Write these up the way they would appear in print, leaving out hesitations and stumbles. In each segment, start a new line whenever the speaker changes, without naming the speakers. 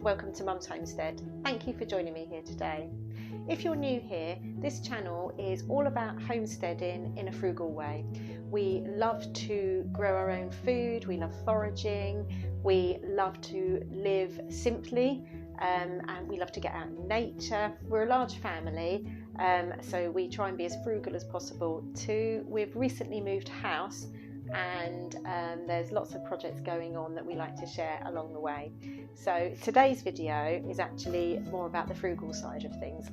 welcome to Mum's Homestead. Thank you for joining me here today. If you're new here, this channel is all about homesteading in a frugal way. We love to grow our own food, we love foraging, we love to live simply, and we love to get out in nature. We're a large family, so we try and be as frugal as possible too. We've recently moved house, and there's lots of projects going on that we like to share along the way. So today's video is actually more about the frugal side of things.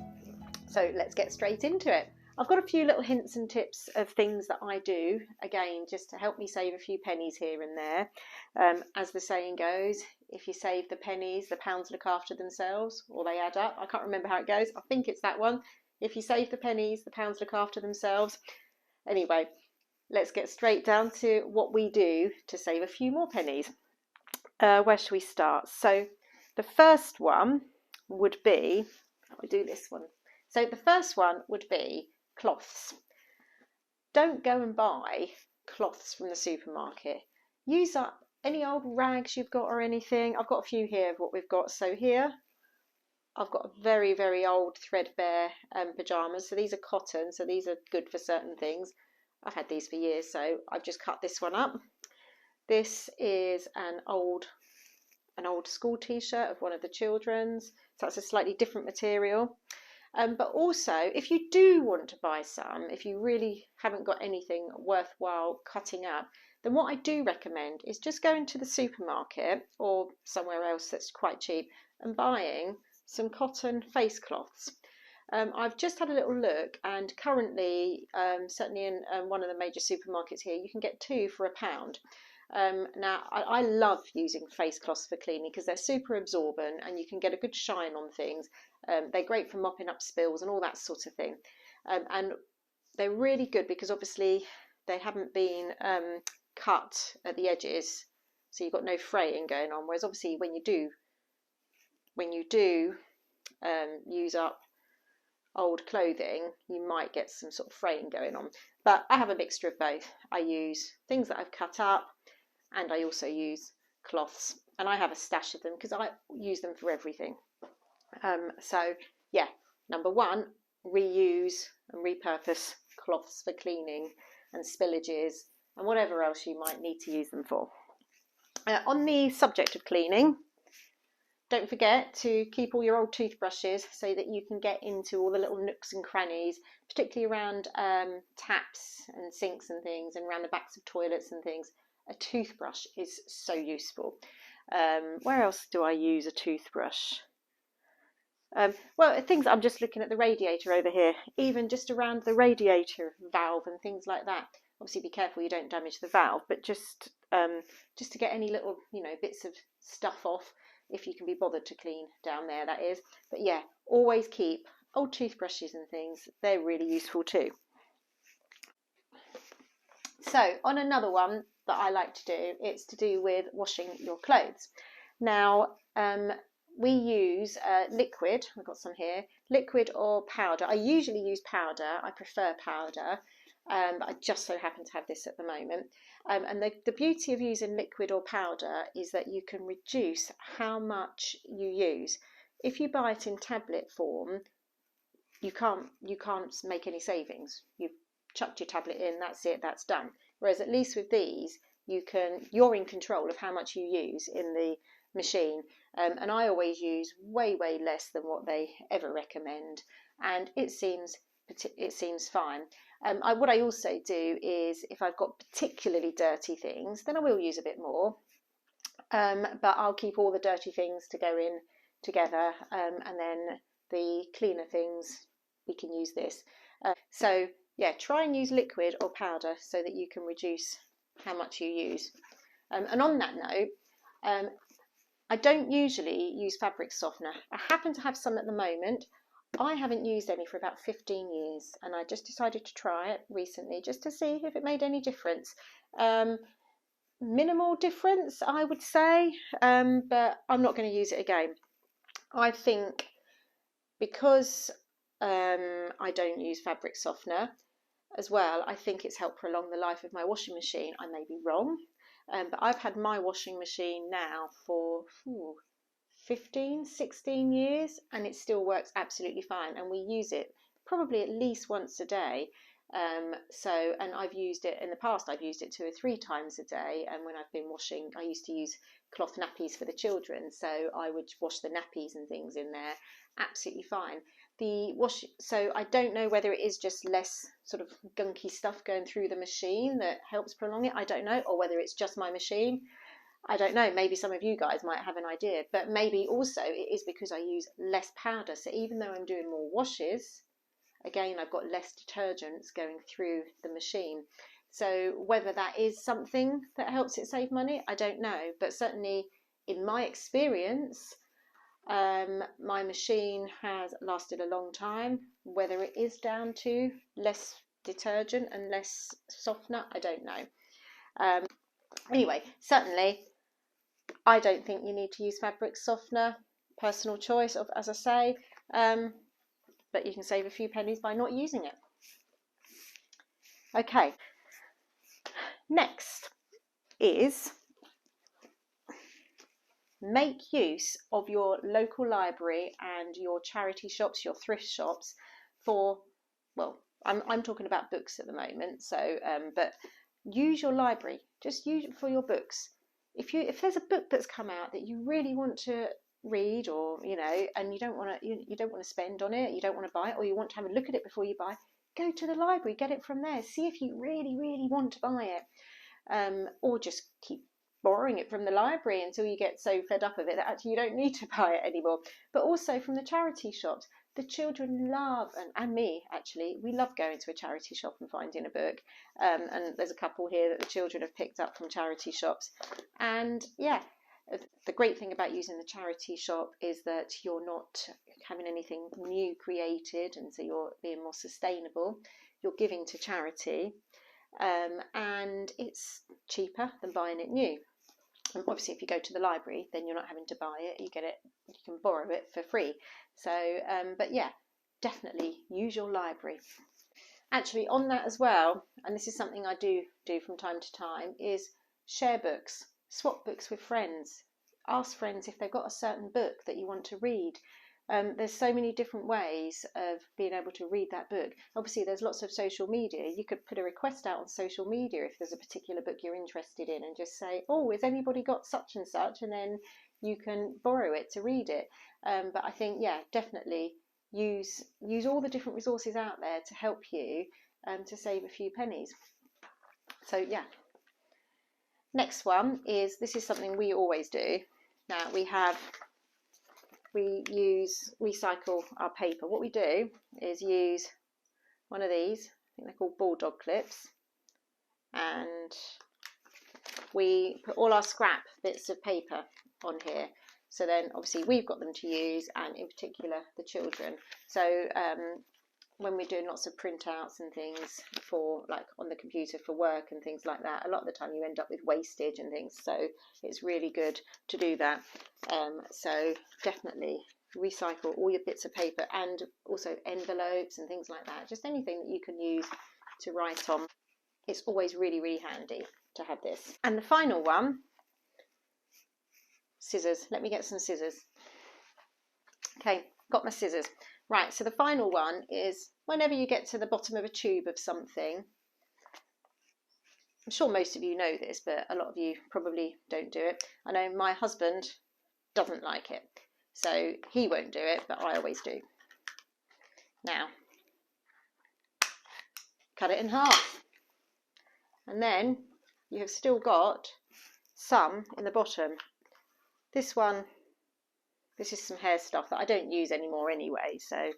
So let's get straight into it. I've got a few little hints and tips of things that I do, again, just to help me save a few pennies here and there. As the saying goes, if you save the pennies, the pounds look after themselves, or they add up. I can't remember how it goes. I think it's that one. If you save the pennies, the pounds look after themselves. Anyway, let's get straight down to what we do to save a few more pennies. Where should we start? So the first one would be, I'll do this one. So the first one would be cloths. Don't go and buy cloths from the supermarket. Use up any old rags you've got or anything. I've got a few here of what we've got. So here I've got a very, very old threadbare pyjamas. So these are cotton, so these are good for certain things. I've had these for years, so I've just cut this one up. This is an old school t-shirt of one of the children's. So that's a slightly different material. But also, if you do want to buy some, if you really haven't got anything worthwhile cutting up, then what I do recommend is just going to the supermarket or somewhere else that's quite cheap and buying some cotton face cloths. I've just had a little look, and currently, certainly in one of the major supermarkets here, you can get 2 for £1. Now, I love using face cloths for cleaning because they're super absorbent and you can get a good shine on things. They're great for mopping up spills and all that sort of thing. And they're really good because obviously they haven't been cut at the edges, so you've got no fraying going on. Whereas obviously when you do use up old clothing, you might get some sort of fraying going on. But I have a mixture of both. I use things that I've cut up, and I also use cloths, and I have a stash of them because I use them for everything. So yeah, number one, reuse and repurpose cloths for cleaning and spillages and whatever else you might need to use them for. On the subject of cleaning, don't forget to keep all your old toothbrushes so that you can get into all the little nooks and crannies, particularly around taps and sinks and things, and around the backs of toilets and things. A toothbrush is so useful. Where else do I use a toothbrush? Well, things, I'm just looking at the radiator over here, even just around the radiator valve and things like that. Obviously be careful you don't damage the valve, but just to get any little, bits of stuff off, if you can be bothered to clean down there, that is. But yeah, always keep old toothbrushes and things. They're really useful too. So on another one that I like to do, it's to do with washing your clothes. Now, we use liquid. I've got some here, liquid or powder. I usually use powder. I prefer powder, but I just so happen to have this at the moment. And the beauty of using liquid or powder is that you can reduce how much you use. If you buy it in tablet form, you can't make any savings. You've chucked your tablet in, that's it, that's done. Whereas at least with these, you're in control of how much you use in the machine. And I always use way less than what they ever recommend, and it seems fine. What I also do is, if I've got particularly dirty things, then I will use a bit more, but I'll keep all the dirty things to go in together, and then the cleaner things, we can use this. So yeah, try and use liquid or powder so that you can reduce how much you use. And on that note, I don't usually use fabric softener. I happen to have some at the moment. I haven't used any for about 15 years, and I just decided to try it recently just to see if it made any difference. Minimal difference, I would say, but I'm not going to use it again. I think because I don't use fabric softener as well, I think it's helped prolong the life of my washing machine. I may be wrong, but I've had my washing machine now for 15, 16 years, and it still works absolutely fine. And we use it probably at least once a day. And I've used it in the past, I've used it 2 or 3 times a day. And when I've been washing, I used to use cloth nappies for the children, so I would wash the nappies and things in there absolutely fine. So I don't know whether it is just less sort of gunky stuff going through the machine that helps prolong it, I don't know, or whether it's just my machine, I don't know. Maybe some of you guys might have an idea, but maybe also it is because I use less powder. So even though I'm doing more washes, again, I've got less detergents going through the machine. So whether that is something that helps it save money, I don't know. But certainly in my experience, my machine has lasted a long time. Whether it is down to less detergent and less softener, I don't know. Anyway, certainly I don't think you need to use fabric softener. Personal choice, of, as I say. But you can save a few pennies by not using it. Okay, next is make use of your local library and your charity shops, your thrift shops for, well, I'm talking about books at the moment, so but use your library, just use it for your books. If there's a book that's come out that you really want to read, or and you don't want to spend on it, you don't want to buy it, or you want to have a look at it before you buy, go to the library, get it from there, see if you really want to buy it, or just keep borrowing it from the library until you get so fed up of it that actually you don't need to buy it anymore. But also from the charity shops, the children love, and me actually, we love going to a charity shop and finding a book, and there's a couple here that the children have picked up from charity shops. And yeah, the great thing about using the charity shop is that you're not having anything new created, and so you're being more sustainable. You're giving to charity, and it's cheaper than buying it new. And obviously, if you go to the library, then you're not having to buy it. You get it, you can borrow it for free. So, but yeah, definitely use your library. Actually, on that as well, and this is something I do from time to time, is share books, swap books with friends. Ask friends if they've got a certain book that you want to read. There's so many different ways of being able to read that book. Obviously, there's lots of social media. You could put a request out on social media if there's a particular book you're interested in, and just say, oh, has anybody got such and such? And then you can borrow it to read it. But I think, yeah, definitely use all the different resources out there to help you to save a few pennies. So, yeah. Next one is, this is something we always do. Now, we recycle our paper. What we do is use one of these, I think they're called bulldog clips, and we put all our scrap bits of paper on here. So then obviously we've got them to use, and in particular the children. So when we're doing lots of printouts and things for, like, on the computer for work and things like that, a lot of the time you end up with wastage and things, so it's really good to do that. So definitely recycle all your bits of paper, and also envelopes and things like that, just anything that you can use to write on. It's always really handy to have this. And the final one, scissors. Let me get some scissors. Okay, got my scissors. Right, so the final one is, whenever you get to the bottom of a tube of something, I'm sure most of you know this, but a lot of you probably don't do it. I know my husband doesn't like it, so he won't do it, but I always do. Now, cut it in half, and then you have still got some in the bottom. This one, this is some hair stuff that I don't use anymore anyway, so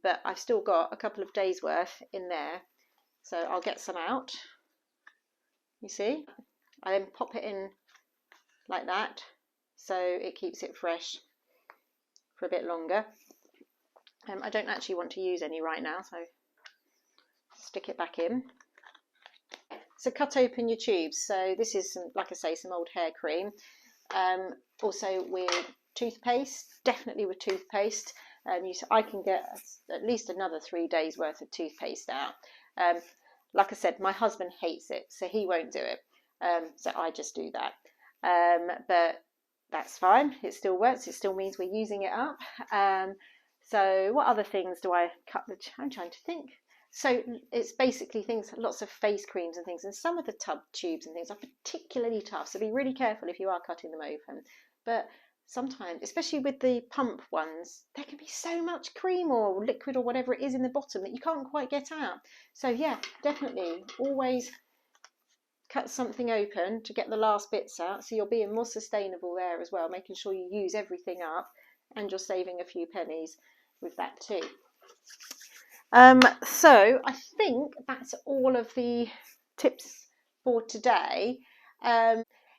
but I've still got a couple of days worth in there, so I'll get some out. You see, I then pop it in like that, so it keeps it fresh for a bit longer. I don't actually want to use any right now, so stick it back in. So cut open your tubes. So this is some, like I say, some old hair cream. Also with toothpaste, definitely with toothpaste. I can get at least another 3 days worth of toothpaste out. Like I said, my husband hates it, so he won't do it. So I just do that. But that's fine. It still works. It still means we're using it up. So what other things do I cut the? I'm trying to think. So it's basically things, lots of face creams and things, and some of the tub tubes and things are particularly tough. So be really careful if you are cutting them open. But sometimes, especially with the pump ones, there can be so much cream or liquid or whatever it is in the bottom that you can't quite get out. So yeah, definitely always cut something open to get the last bits out, so you're being more sustainable there as well, making sure you use everything up, and you're saving a few pennies with that too. So I think that's all of the tips for today.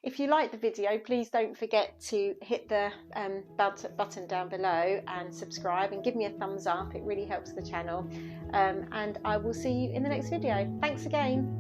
If you like the video, please don't forget to hit the button down below and subscribe and give me a thumbs up. It really helps the channel. And I will see you in the next video. Thanks again.